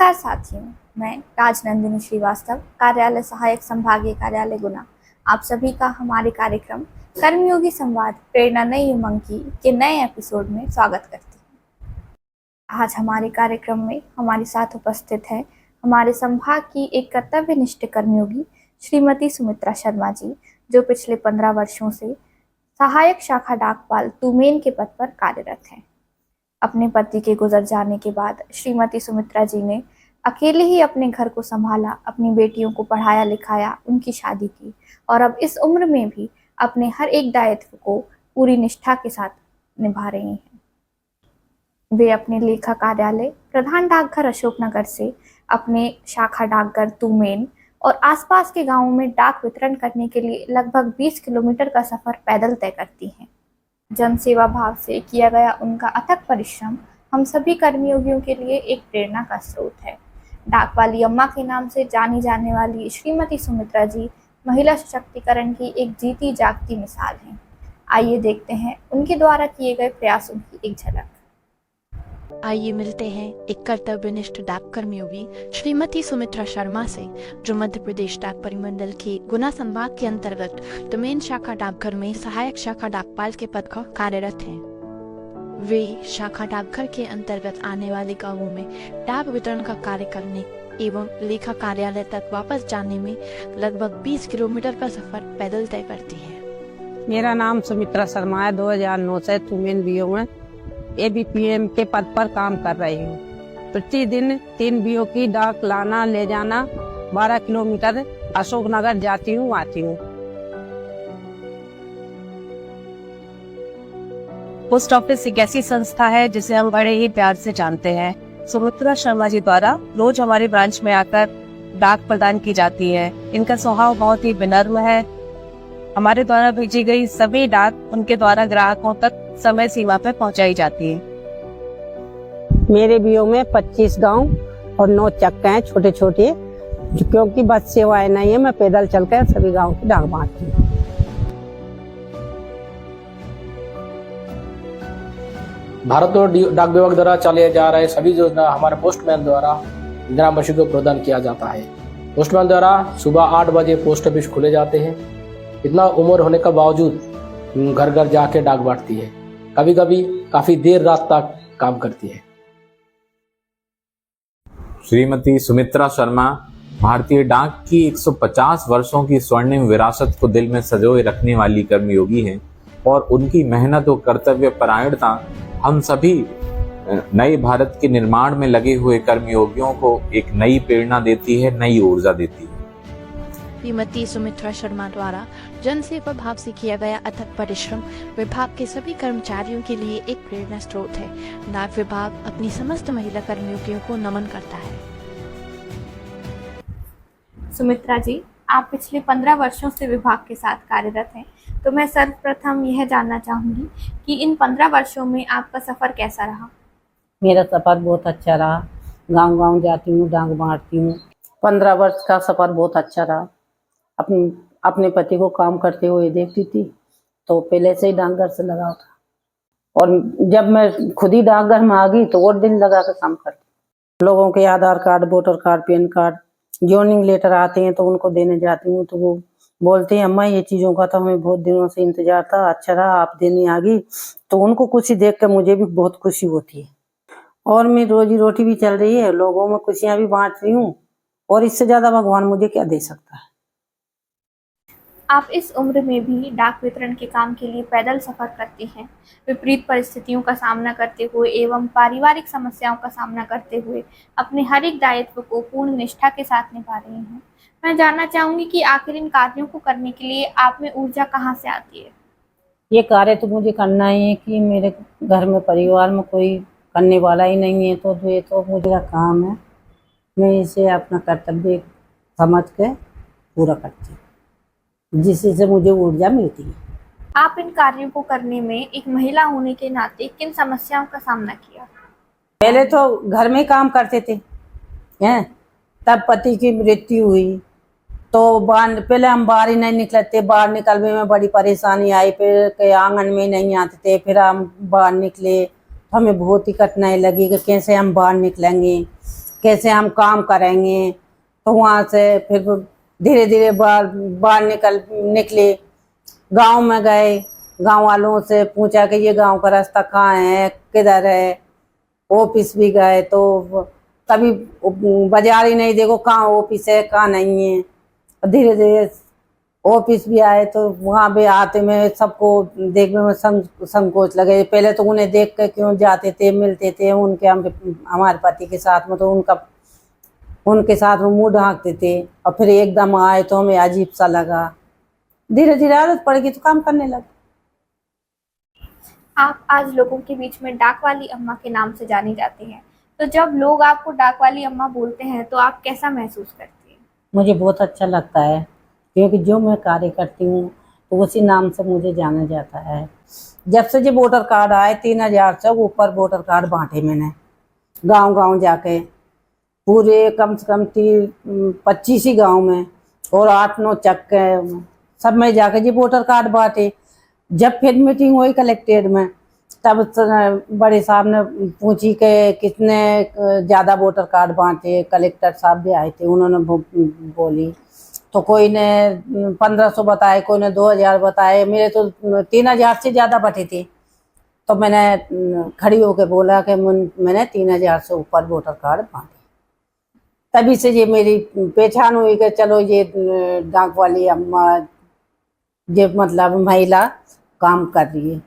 नमस्कार साथियों, मैं राजनंदिनी श्रीवास्तव, कार्यालय सहायक संभागीय कार्यालय गुना, आप सभी का हमारे कार्यक्रम कर्मयोगी संवाद प्रेरणा नई उमंग के नए एपिसोड में स्वागत करती हूँ। आज हमारे कार्यक्रम में हमारे साथ उपस्थित है हमारे संभाग की एक कर्तव्यनिष्ठ कर्मयोगी श्रीमती सुमित्रा शर्मा जी, जो पिछले 15 वर्षों से सहायक शाखा डाकपाल तुमेन के पद पर कार्यरत हैं। अपने पति के गुजर जाने के बाद श्रीमती सुमित्रा जी ने अकेले ही अपने घर को संभाला, अपनी बेटियों को पढ़ाया लिखाया, उनकी शादी की और अब इस उम्र में भी अपने हर एक दायित्व को पूरी निष्ठा के साथ निभा रही हैं। वे अपने लेखा कार्यालय प्रधान डाकघर अशोकनगर से अपने शाखा डाकघर तुमेन और आसपास के गांवों में डाक वितरण करने के लिए लगभग 20 किलोमीटर का सफर पैदल तय करती हैं। जन सेवा भाव से किया गया उनका अथक परिश्रम हम सभी कर्मयोगियों के लिए एक प्रेरणा का स्रोत है। डाक वाली अम्मा के नाम से जानी जाने वाली श्रीमती सुमित्रा जी महिला सशक्तिकरण की एक जीती जागती मिसाल हैं। आइए देखते हैं उनके द्वारा किए गए प्रयासों की एक झलक। आइए मिलते हैं एक कर्तव्यनिष्ठ डाक कर्मयोगी श्रीमती सुमित्रा शर्मा से, जो मध्य प्रदेश डाक परिमंडल के गुना संभाग के अंतर्गत तुमेन शाखा डाकघर में सहायक शाखा डाकपाल के पद पर कार्यरत हैं। वे शाखा डाकघर के अंतर्गत आने वाले गांवों में डाक वितरण का कार्य करने एवं लेखा कार्यालय तक वापस जाने में लगभग 20 किलोमीटर का सफर पैदल तय करती है। मेरा नाम सुमित्रा शर्मा है। 2009 से तुमेन बीओ में ABPM के पद पर काम कर रही हूँ। प्रतिदिन 3 बीओ की डाक लाना ले जाना 12 किलोमीटर अशोकनगर जाती हूँ आती हूँ। पोस्ट ऑफिस एक ऐसी संस्था है जिसे हम बड़े ही प्यार से जानते हैं। सुमित्रा शर्मा जी द्वारा रोज हमारे ब्रांच में आकर डाक प्रदान की जाती है। इनका स्वभाव बहुत ही विनम्र है। हमारे द्वारा भेजी गई सभी डाक उनके द्वारा ग्राहकों तक समय सीमा पर पहुंचाई जाती है। मेरे बीओ में 25 गांव और 9 चक्के हैं छोटे छोटे, क्योंकि बस सेवाएं नहीं है। मैं पैदल चलकर सभी गांव की डाक बांटती हूँ। भारत डाक विभाग द्वारा चले जा रहे सभी योजना हमारे पोस्टमैन द्वारा ग्रामवासी को प्रदान किया जाता है। पोस्टमैन द्वारा सुबह 8 बजे पोस्ट ऑफिस खुले जाते हैं। इतना उम्र होने का बावजूद घर घर जाके डाक बांटती है। कभी कभी काफी देर रात तक काम करती है। श्रीमती सुमित्रा शर्मा भारतीय डाक की 150 वर्षों की स्वर्णिम विरासत को दिल में संजोए रखने वाली कर्मयोगी हैं और उनकी मेहनत और कर्तव्य परायणता हम सभी नए भारत के निर्माण में लगे हुए कर्मयोगियों को एक नई प्रेरणा देती है, नई ऊर्जा देती है। श्रीमती सुमित्रा शर्मा द्वारा जन सेवा भाव से किया गया अथक परिश्रम विभाग के सभी कर्मचारियों के लिए एक प्रेरणा स्रोत है। डाक विभाग अपनी समस्त महिला कर्मयोगियों को नमन करता है। सुमित्रा जी, आप पिछले 15 वर्षों से विभाग के साथ कार्यरत हैं, तो मैं सर्वप्रथम यह जानना चाहूंगी कि इन 15 वर्षों में आपका सफर कैसा रहा? मेरा सफर बहुत अच्छा रहा। गांव गांव जाती हूँ, डाक बांटती हूँ। 15 वर्ष का सफर बहुत अच्छा रहा। अपने पति को काम करते हुए देखती थी, तो पहले से ही डाकघर से लगा था। और जब मैं खुद ही डाकघर में आ गई तो और दिन लगा कर काम करती। लोगों के Aadhaar card, voter card, PAN card, joining letter आते हैं तो उनको देने जाती हूँ। तो वो बोलते हैं अम्मा ये चीज़ों का तो हमें बहुत दिनों से इंतजार था, अच्छा रहा आप देने आ गई। तो उनको खुशी देख कर मुझे भी बहुत खुशी होती है। और मेरी रोजी रोटी भी चल रही है, लोगों में खुशियाँ भी बांट रही हूँ। और इससे ज्यादा भगवान मुझे क्या दे सकता है। आप इस उम्र में भी डाक वितरण के काम के लिए पैदल सफर करती हैं। विपरीत परिस्थितियों का सामना करते हुए एवं पारिवारिक समस्याओं का सामना करते हुए अपने हर एक दायित्व को पूर्ण निष्ठा के साथ निभा रही हैं। मैं जानना चाहूंगी कि आखिर इन कार्यों को करने के लिए आप में ऊर्जा कहाँ से आती है? ये कार्य तो मुझे करना ही है कि मेरे घर में परिवार में कोई करने वाला ही नहीं है, तो ये तो मुझे काम है। मैं इसे अपना कर्तव्य समझ के पूरा करती हूँ, जिससे मुझे ऊर्जा मिलती है। आप इन कार्यों को करने में एक महिला होने के नाते किन समस्याओं का सामना किया? पहले तो घर में काम करते थे हैं, तब पति की मृत्यु हुई तो पहले हम बाहर ही नहीं निकलते। बाहर निकलने में बड़ी परेशानी आई। फिर के आंगन में नहीं आते थे। फिर हम बाहर निकले तो हमें बहुत ही कठिनाई लगी कि कैसे हम बाहर निकलेंगे। कैसे हम काम करेंगे। तो वहाँ से फिर धीरे धीरे बाहर निकले, गांव में गए, गांव वालों से पूछा कि ये गांव का रास्ता कहाँ है, किधर है। ऑफिस भी गए तो कभी बाजार ही नहीं देखो कहाँ ऑफिस है कहाँ नहीं है। धीरे धीरे ऑफिस भी आए तो वहाँ भी आते में सबको देखने में संकोच लगे। पहले तो उन्हें देख कर क्यों जाते थे, मिलते थे उनके हमारे पति के साथ में, तो उनके साथ में मुंह ढांकते थे। और फिर एकदम आए तो हमें अजीब सा लगा। धीरे धीरे आदत पड़ गई तो काम करने लगे। आप आज लोगों के बीच में डाक वाली अम्मा के नाम से जानी जाती हैं, तो जब लोग आपको डाक वाली अम्मा बोलते हैं तो आप कैसा महसूस करती हैं? मुझे बहुत अच्छा लगता है, क्योंकि जो मैं कार्य करती हूँ तो उसी नाम से मुझे जाना जाता है। जब से जो वोटर कार्ड आए 3000 से ऊपर वोटर कार्ड बांटे मैंने गांव गांव जाके, पूरे कम से कम 25 ही गांव में और 8-9 चक्के सब में जाके जी वोटर कार्ड बांटे। जब फिर मीटिंग हुई कलेक्ट्रेट में, तब बड़े साहब ने पूछी कि कितने ज़्यादा वोटर कार्ड बांटे। कलेक्टर साहब भी आए थे, उन्होंने बोली तो कोई ने 1500 बताए, कोई ने 2000 बताए। मेरे तो 3000 से ज़्यादा बटे थे। तो मैंने खड़ी होकर बोला कि मैंने 3000 से ऊपर वोटर कार्ड बांटे। तभी से ये मेरी पहचान हुई कि चलो ये डाक वाली अम्मा, ये मतलब महिला काम कर रही है।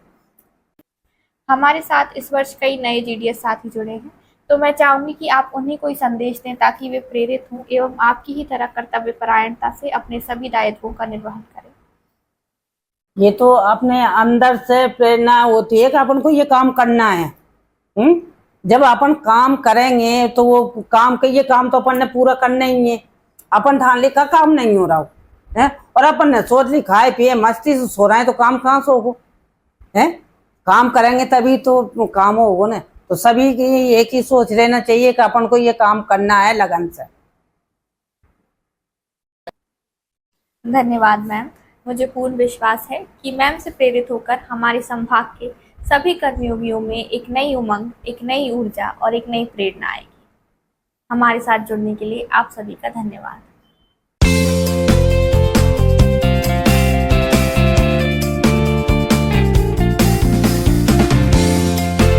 हमारे साथ इस वर्ष कई नए जीडीएस साथी जुड़े हैं, तो मैं चाहूंगी कि आप उन्हें कोई संदेश दें ताकि वे प्रेरित हों एवं आपकी ही तरह कर्तव्यपरायणता से अपने सभी दायित्वों का निर्वहन करें। ये तो अपने अंदर से प्रेरणा होती है कि अपन को ये काम करना है। जब अपन काम करेंगे तो वो काम के ये काम तो अपन ने पूरा करना ही है। अपन ठान ली का काम नहीं हो रहा हो है, और अपन ने सोच ली खाए पिए मस्ती से सो रहे हैं, तो काम कहाँ से होगा है। काम करेंगे तभी तो काम होगा ना। तो सभी की एक ही सोच रहना चाहिए कि अपन को ये काम करना है लगन से। धन्यवाद मैम। मुझे पूर्ण विश्वास है कि मैम से प्रेरित होकर हमारे संभाग के सभी कर्मयोगियों में एक नई उमंग, एक नई ऊर्जा और एक नई प्रेरणा आएगी। हमारे साथ जुड़ने के लिए आप सभी का धन्यवाद।